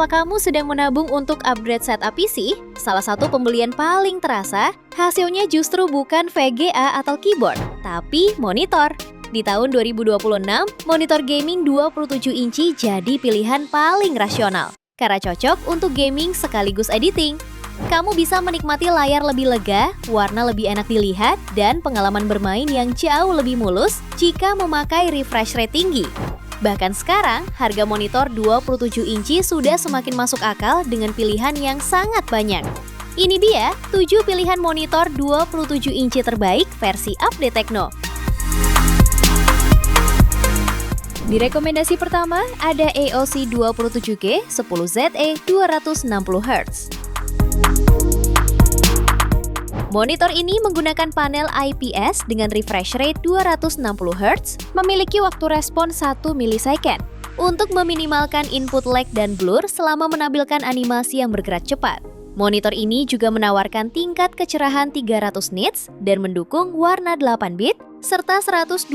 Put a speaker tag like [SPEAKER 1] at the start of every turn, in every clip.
[SPEAKER 1] Kalau kamu sedang menabung untuk upgrade setup PC, salah satu pembelian paling terasa, hasilnya justru bukan VGA atau keyboard, tapi monitor. Di tahun 2026, monitor gaming 27 inci jadi pilihan paling rasional, karena cocok untuk gaming sekaligus editing. Kamu bisa menikmati layar lebih lega, warna lebih enak dilihat, dan pengalaman bermain yang jauh lebih mulus jika memakai refresh rate tinggi. Bahkan sekarang, harga monitor 27 inci sudah semakin masuk akal dengan pilihan yang sangat banyak. Ini dia 7 pilihan monitor 27 inci terbaik versi update Tecno. Di rekomendasi pertama, ada AOC 27G 10ZE 260Hz. Monitor ini menggunakan panel IPS dengan refresh rate 260Hz, memiliki waktu respon 1 milisecond untuk meminimalkan input lag dan blur selama menampilkan animasi yang bergerak cepat. Monitor ini juga menawarkan tingkat kecerahan 300 nits dan mendukung warna 8-bit serta 129%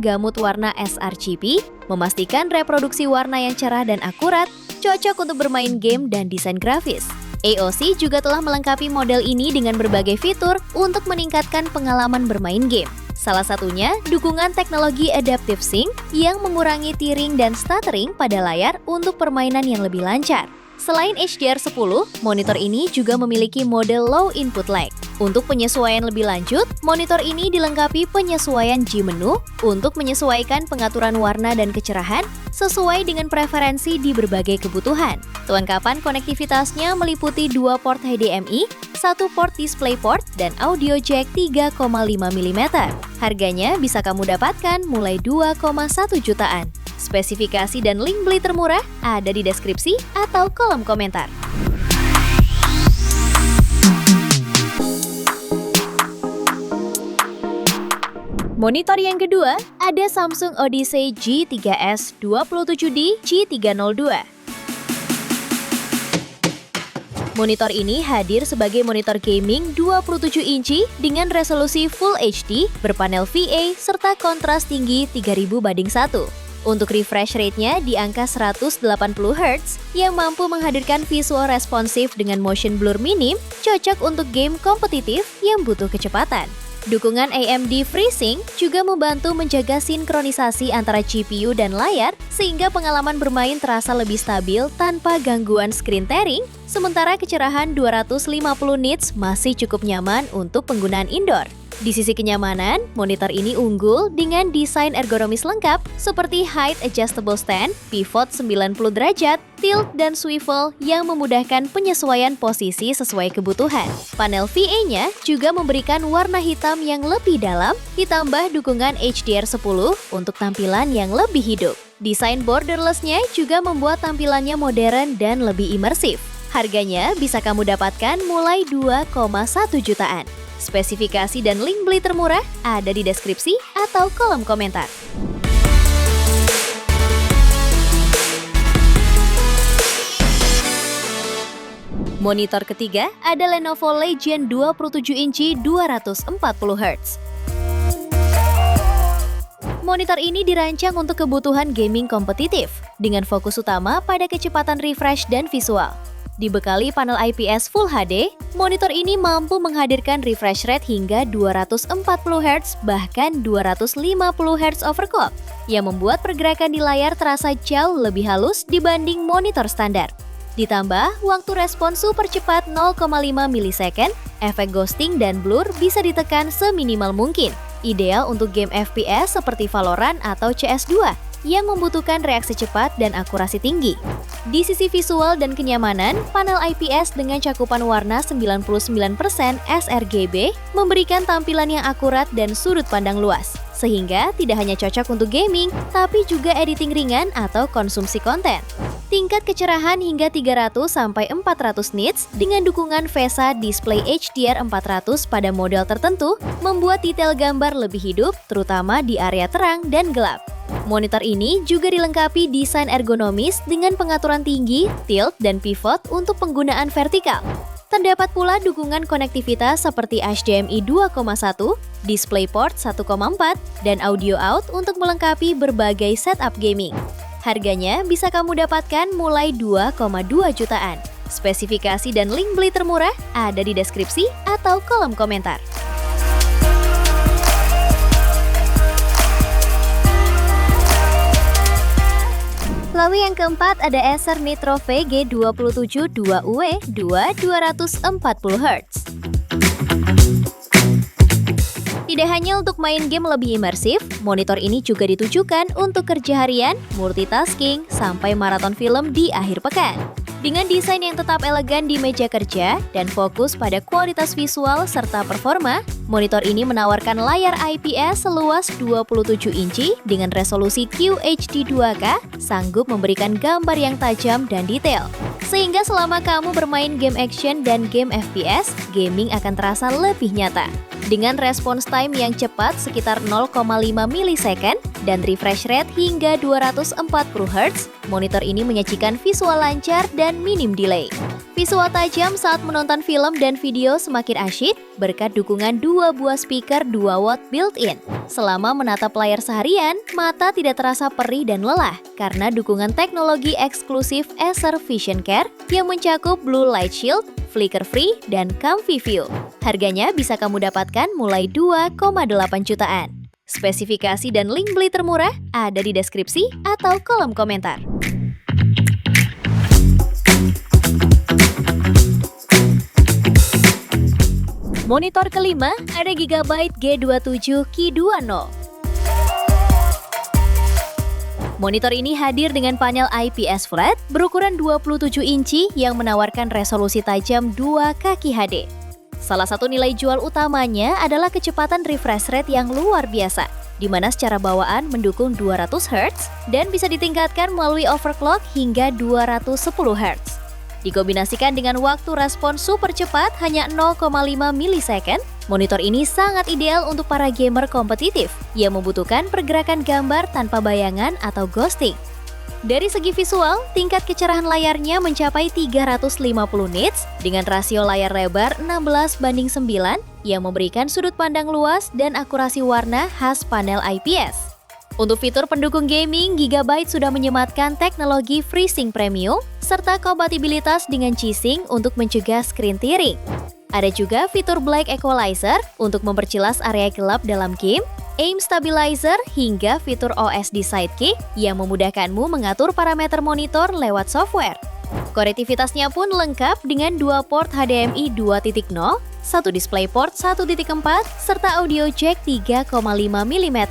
[SPEAKER 1] gamut warna sRGB, memastikan reproduksi warna yang cerah dan akurat, cocok untuk bermain game dan desain grafis. AOC juga telah melengkapi model ini dengan berbagai fitur untuk meningkatkan pengalaman bermain game. Salah satunya, dukungan teknologi Adaptive Sync yang mengurangi tearing dan stuttering pada layar untuk permainan yang lebih lancar. Selain HDR10, monitor ini juga memiliki mode low input lag. Untuk penyesuaian lebih lanjut, monitor ini dilengkapi penyesuaian G-menu untuk menyesuaikan pengaturan warna dan kecerahan sesuai dengan preferensi di berbagai kebutuhan. Kelengkapan konektivitasnya meliputi 2 port HDMI, 1 port DisplayPort, dan audio jack 3,5 mm. Harganya bisa kamu dapatkan mulai 2,1 jutaan. Spesifikasi dan link beli termurah ada di deskripsi atau kolom komentar. Monitor yang kedua, ada Samsung Odyssey G3S 27D G302. Monitor ini hadir sebagai monitor gaming 27 inci dengan resolusi Full HD, berpanel VA, serta kontras tinggi 3000:1. Untuk refresh rate-nya di angka 180Hz yang mampu menghadirkan visual responsif dengan motion blur minim, cocok untuk game kompetitif yang butuh kecepatan. Dukungan AMD FreeSync juga membantu menjaga sinkronisasi antara GPU dan layar sehingga pengalaman bermain terasa lebih stabil tanpa gangguan screen tearing, sementara kecerahan 250 nits masih cukup nyaman untuk penggunaan indoor. Di sisi kenyamanan, monitor ini unggul dengan desain ergonomis lengkap seperti height adjustable stand, pivot 90 derajat, tilt, dan swivel yang memudahkan penyesuaian posisi sesuai kebutuhan. Panel VA-nya juga memberikan warna hitam yang lebih dalam, ditambah dukungan HDR10 untuk tampilan yang lebih hidup. Desain borderless-nya juga membuat tampilannya modern dan lebih imersif. Harganya bisa kamu dapatkan mulai 2,1 jutaan. Spesifikasi dan link beli termurah ada di deskripsi atau kolom komentar. Monitor ketiga ada Lenovo Legion 27 inci 240Hz. Monitor ini dirancang untuk kebutuhan gaming kompetitif, dengan fokus utama pada kecepatan refresh dan visual. Dibekali panel IPS Full HD, monitor ini mampu menghadirkan refresh rate hingga 240Hz bahkan 250Hz overclock, yang membuat pergerakan di layar terasa jauh lebih halus dibanding monitor standar. Ditambah, waktu respon super cepat 0,5 milisecond, efek ghosting dan blur bisa ditekan seminimal mungkin, ideal untuk game FPS seperti Valorant atau CS2 yang membutuhkan reaksi cepat dan akurasi tinggi. Di sisi visual dan kenyamanan, panel IPS dengan cakupan warna 99% sRGB memberikan tampilan yang akurat dan sudut pandang luas, sehingga tidak hanya cocok untuk gaming, tapi juga editing ringan atau konsumsi konten. Tingkat kecerahan hingga 300-400 nits dengan dukungan VESA display HDR 400 pada model tertentu membuat detail gambar lebih hidup, terutama di area terang dan gelap. Monitor ini juga dilengkapi desain ergonomis dengan pengaturan tinggi, tilt, dan pivot untuk penggunaan vertikal. Terdapat pula dukungan konektivitas seperti HDMI 2.1, DisplayPort 1.4, dan audio out untuk melengkapi berbagai setup gaming. Harganya bisa kamu dapatkan mulai 2,2 jutaan. Spesifikasi dan link beli termurah ada di deskripsi atau kolom komentar. Lalu yang keempat ada Acer Nitro VG 27 2UW 240 Hz. Tidak hanya untuk main game lebih imersif, monitor ini juga ditujukan untuk kerja harian, multitasking, sampai maraton film di akhir pekan. Dengan desain yang tetap elegan di meja kerja dan fokus pada kualitas visual serta performa, monitor ini menawarkan layar IPS seluas 27 inci dengan resolusi QHD 2K, sanggup memberikan gambar yang tajam dan detail. Sehingga selama kamu bermain game action dan game FPS, gaming akan terasa lebih nyata. Dengan response time yang cepat sekitar 0,5 milisecond dan refresh rate hingga 240 Hz, monitor ini menyajikan visual lancar dan minim delay. Visual tajam saat menonton film dan video semakin asyik berkat dukungan 2 buah speaker 2 watt built-in. Selama menatap layar seharian, mata tidak terasa perih dan lelah karena dukungan teknologi eksklusif Acer Vision Care yang mencakup Blue Light Shield, flicker free, dan comfy view. Harganya bisa kamu dapatkan mulai 2,8 jutaan. Spesifikasi dan link beli termurah ada di deskripsi atau kolom komentar. Monitor kelima ada Gigabyte G27 Qi20. Monitor ini hadir dengan panel IPS flat berukuran 27 inci yang menawarkan resolusi tajam 2K QHD. Salah satu nilai jual utamanya adalah kecepatan refresh rate yang luar biasa, di mana secara bawaan mendukung 200 Hz dan bisa ditingkatkan melalui overclock hingga 210 Hz. Dikombinasikan dengan waktu respons super cepat hanya 0,5 milisecond, monitor ini sangat ideal untuk para gamer kompetitif yang membutuhkan pergerakan gambar tanpa bayangan atau ghosting. Dari segi visual, tingkat kecerahan layarnya mencapai 350 nits dengan rasio layar lebar 16:9 yang memberikan sudut pandang luas dan akurasi warna khas panel IPS. Untuk fitur pendukung gaming, Gigabyte sudah menyematkan teknologi FreeSync Premium serta kompatibilitas dengan G-Sync untuk mencegah screen tearing. Ada juga fitur Black Equalizer untuk memperjelas area gelap dalam game, Aim Stabilizer hingga fitur OSD Sidekick yang memudahkanmu mengatur parameter monitor lewat software. Konektivitasnya pun lengkap dengan 2 port HDMI 2.0, 1 DisplayPort 1.4, serta audio jack 3,5 mm.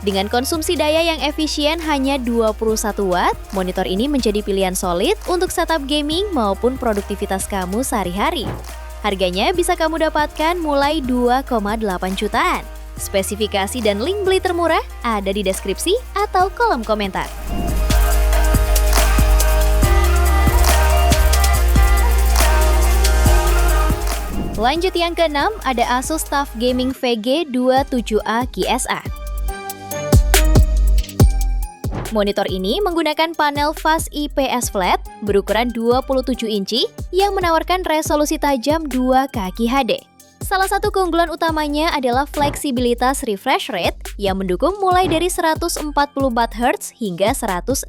[SPEAKER 1] Dengan konsumsi daya yang efisien hanya 21 watt, monitor ini menjadi pilihan solid untuk setup gaming maupun produktivitas kamu sehari-hari. Harganya bisa kamu dapatkan mulai 2,8 jutaan. Spesifikasi dan link beli termurah ada di deskripsi atau kolom komentar. Lanjut yang keenam, ada Asus TUF Gaming VG 27A QSA. Monitor ini menggunakan panel Fast IPS flat berukuran 27 inci yang menawarkan resolusi tajam 2K QHD. Salah satu keunggulan utamanya adalah fleksibilitas refresh rate yang mendukung mulai dari 144 Hz hingga 165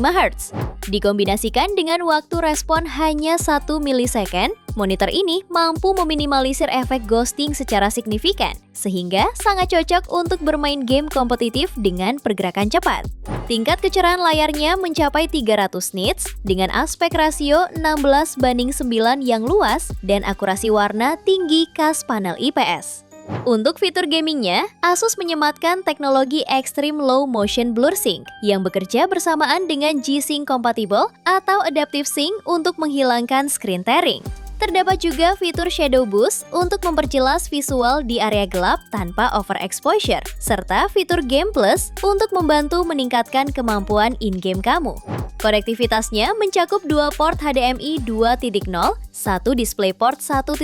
[SPEAKER 1] Hz. Dikombinasikan dengan waktu respon hanya 1 milisecond, monitor ini mampu meminimalisir efek ghosting secara signifikan, sehingga sangat cocok untuk bermain game kompetitif dengan pergerakan cepat. Tingkat kecerahan layarnya mencapai 300 nits dengan aspek rasio 16:9 yang luas dan akurasi warna tinggi khas panel IPS. Untuk fitur gamingnya, Asus menyematkan teknologi Extreme Low Motion Blur Sync yang bekerja bersamaan dengan G-Sync Compatible atau Adaptive Sync untuk menghilangkan screen tearing. Terdapat juga fitur Shadow Boost untuk memperjelas visual di area gelap tanpa overexposure, serta fitur Game Plus untuk membantu meningkatkan kemampuan in-game kamu. Konektivitasnya mencakup 2 port HDMI 2.0, 1 DisplayPort 1.4,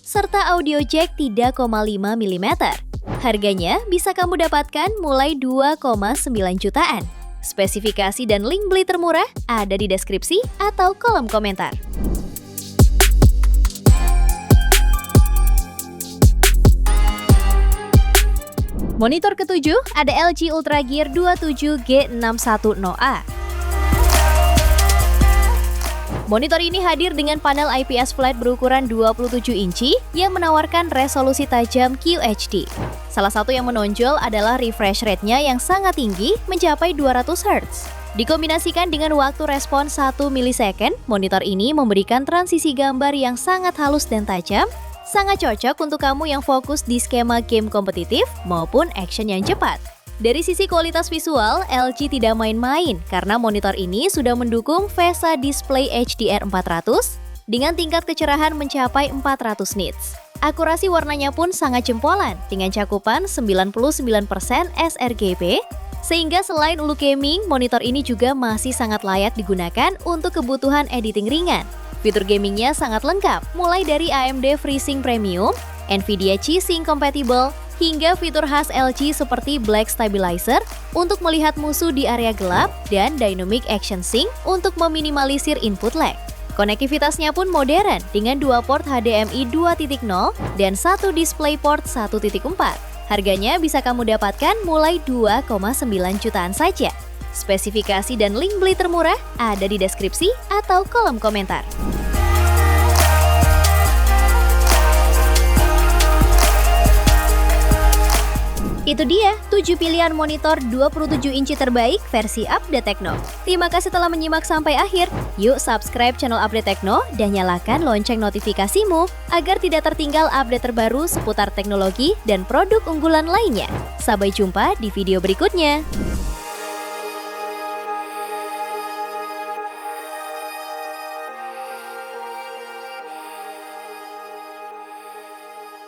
[SPEAKER 1] serta audio jack 3,5 mm. Harganya bisa kamu dapatkan mulai 2,9 jutaan. Spesifikasi dan link beli termurah ada di deskripsi atau kolom komentar. Monitor ketujuh ada LG Ultra Gear 27G610A. Monitor ini hadir dengan panel IPS flat berukuran 27 inci yang menawarkan resolusi tajam QHD. Salah satu yang menonjol adalah refresh rate-nya yang sangat tinggi mencapai 200 Hz. Dikombinasikan dengan waktu respon 1 milisecond, monitor ini memberikan transisi gambar yang sangat halus dan tajam, sangat cocok untuk kamu yang fokus di skema game kompetitif maupun action yang cepat. Dari sisi kualitas visual, LG tidak main-main karena monitor ini sudah mendukung VESA Display HDR 400 dengan tingkat kecerahan mencapai 400 nits. Akurasi warnanya pun sangat jempolan dengan cakupan 99% sRGB, sehingga selain look gaming, monitor ini juga masih sangat layak digunakan untuk kebutuhan editing ringan. Fitur gamingnya sangat lengkap, mulai dari AMD FreeSync Premium, Nvidia G-Sync Compatible, hingga fitur khas LG seperti Black Stabilizer untuk melihat musuh di area gelap dan Dynamic Action Sync untuk meminimalisir input lag. Konektivitasnya pun modern dengan 2 port HDMI 2.0 dan 1 DisplayPort 1.4. Harganya bisa kamu dapatkan mulai 2,9 jutaan saja. Spesifikasi dan link beli termurah ada di deskripsi atau kolom komentar. Itu dia 7 pilihan monitor 27 inci terbaik versi Update Tekno. Terima kasih telah menyimak sampai akhir. Yuk subscribe channel Update Tekno dan nyalakan lonceng notifikasimu agar tidak tertinggal update terbaru seputar teknologi dan produk unggulan lainnya. Sampai jumpa di video berikutnya.